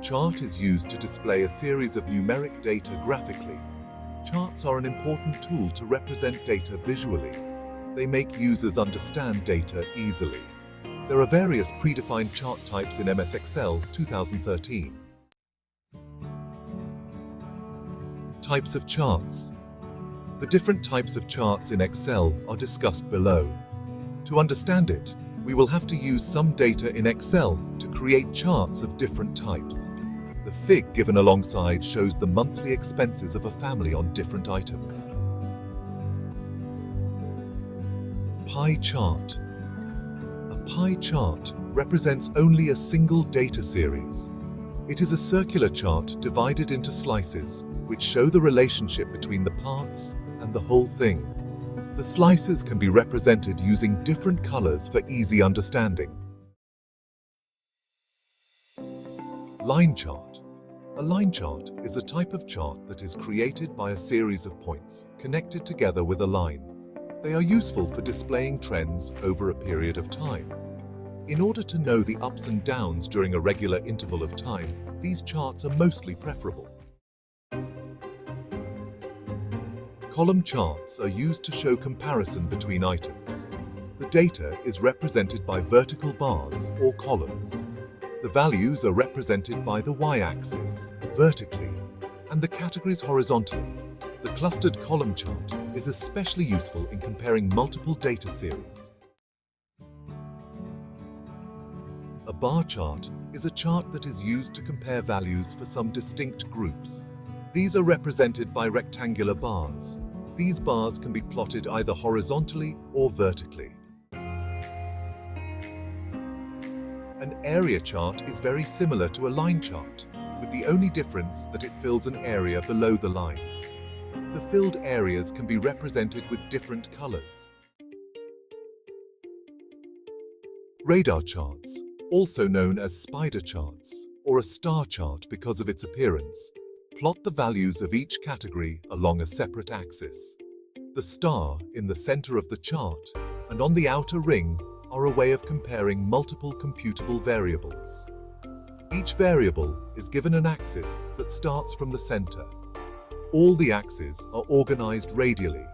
chart is used to display a series of numeric data graphically. Charts are an important tool to represent data visually. They make users understand data easily. There are various predefined chart types in MS Excel 2013. Types of charts. The different types of charts in Excel are discussed below. To understand it, we will have to use some data in Excel to create charts of different types. The fig given alongside shows the monthly expenses of a family on different items. Pie chart. A pie chart represents only a single data series. It is a circular chart divided into slices, which show the relationship between the parts and the whole thing. The slices can be represented using different colors for easy understanding. Line chart. A line chart is a type of chart that is created by a series of points connected together with a line. They are useful for displaying trends over a period of time. In order to know the ups and downs during a regular interval of time, these charts are mostly preferable. Column charts are used to show comparison between items. The data is represented by vertical bars or columns. The values are represented by the y-axis, vertically, and the categories horizontally. The clustered column chart is especially useful in comparing multiple data series. A bar chart is a chart that is used to compare values for some distinct groups. These are represented by rectangular bars. These bars can be plotted either horizontally or vertically. An area chart is very similar to a line chart, with the only difference that it fills an area below the lines. The filled areas can be represented with different colors. Radar charts, also known as spider charts or a star chart because of its appearance, plot the values of each category along a separate axis. The star in the center of the chart and on the outer ring are a way of comparing multiple computable variables. Each variable is given an axis that starts from the center. All the axes are organized radially.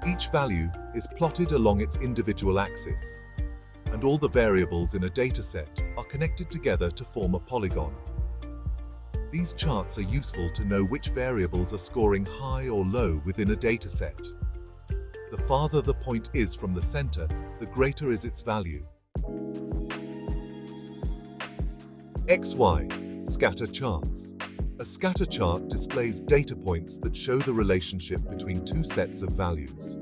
Each value is plotted along its individual axis, and all the variables in a dataset are connected together to form a polygon. These charts are useful to know which variables are scoring high or low within a dataset. The farther the point is from the center, the greater is its value. XY scatter charts. A scatter chart displays data points that show the relationship between two sets of values.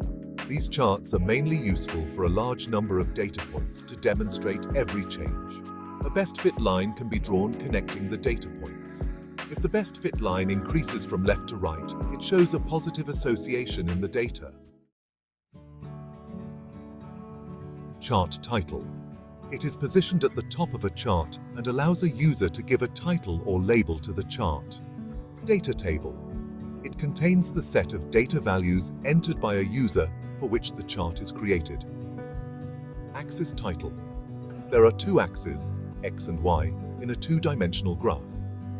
These charts are mainly useful for a large number of data points to demonstrate every change. A best fit line can be drawn connecting the data points. If the best fit line increases from left to right, it shows a positive association in the data. Chart title. It is positioned at the top of a chart and allows a user to give a title or label to the chart. Data table. It contains the set of data values entered by a user for which the chart is created. Axis title. There are two axes, X and Y, in a two-dimensional graph,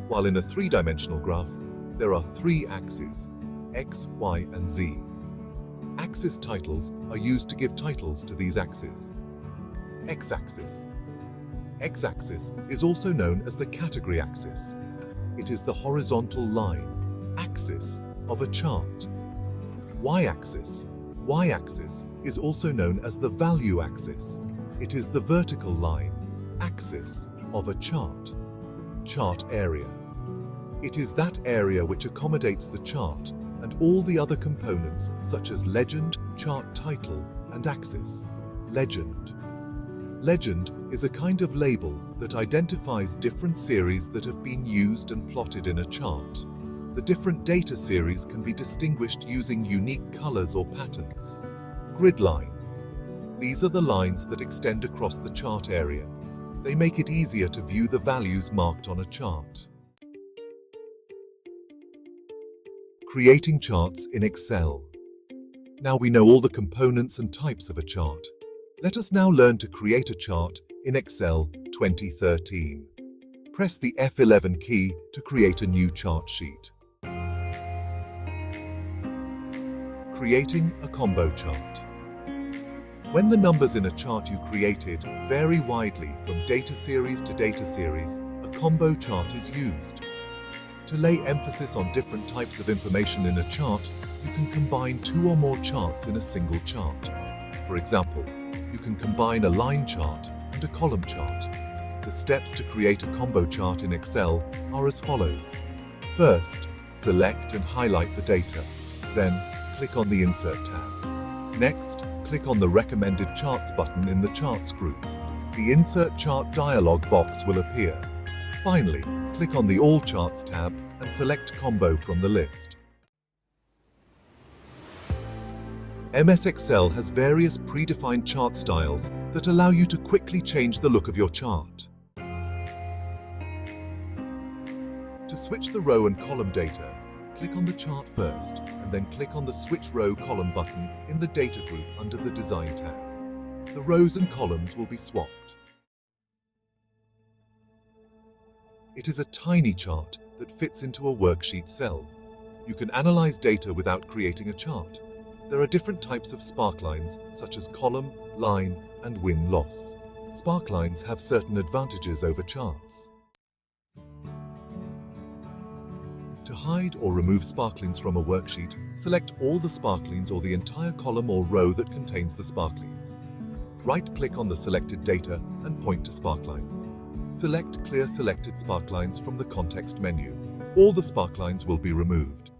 while in a three-dimensional graph, there are three axes, X, Y, and Z. Axis titles are used to give titles to these axes. X-axis. X-axis is also known as the category axis. It is the horizontal line, axis, of a chart. Y-axis. Y-axis is also known as the value axis. It is the vertical line, axis, of a chart. Chart area. It is that area which accommodates the chart and all the other components such as legend, chart title, and axis. Legend. Legend is a kind of label that identifies different series that have been used and plotted in a chart. The different data series can be distinguished using unique colors or patterns. Grid line. These are the lines that extend across the chart area. They make it easier to view the values marked on a chart. Creating charts in Excel. Now we know all the components and types of a chart. Let us now learn to create a chart in Excel 2013. Press the F11 key to create a new chart sheet. Creating a combo chart. When the numbers in a chart you created vary widely from data series to data series, a combo chart is used. To lay emphasis on different types of information in a chart, you can combine two or more charts in a single chart. For example, you can combine a line chart and a column chart. The steps to create a combo chart in Excel are as follows. First, select and highlight the data. Then, click on the Insert tab. Next, click on the Recommended Charts button in the Charts group. The Insert Chart dialog box will appear. Finally, click on the All Charts tab and select Combo from the list. MS Excel has various predefined chart styles that allow you to quickly change the look of your chart. To switch the row and column data, click on the chart first and then click on the Switch Row Column button in the Data group under the Design tab. The rows and columns will be swapped. It is a tiny chart that fits into a worksheet cell. You can analyze data without creating a chart. There are different types of sparklines, such as column, line, and win-loss. Sparklines have certain advantages over charts. To hide or remove sparklines from a worksheet, select all the sparklines or the entire column or row that contains the sparklines. Right-click on the selected data and point to sparklines. Select Clear Selected Sparklines from the context menu. All the sparklines will be removed.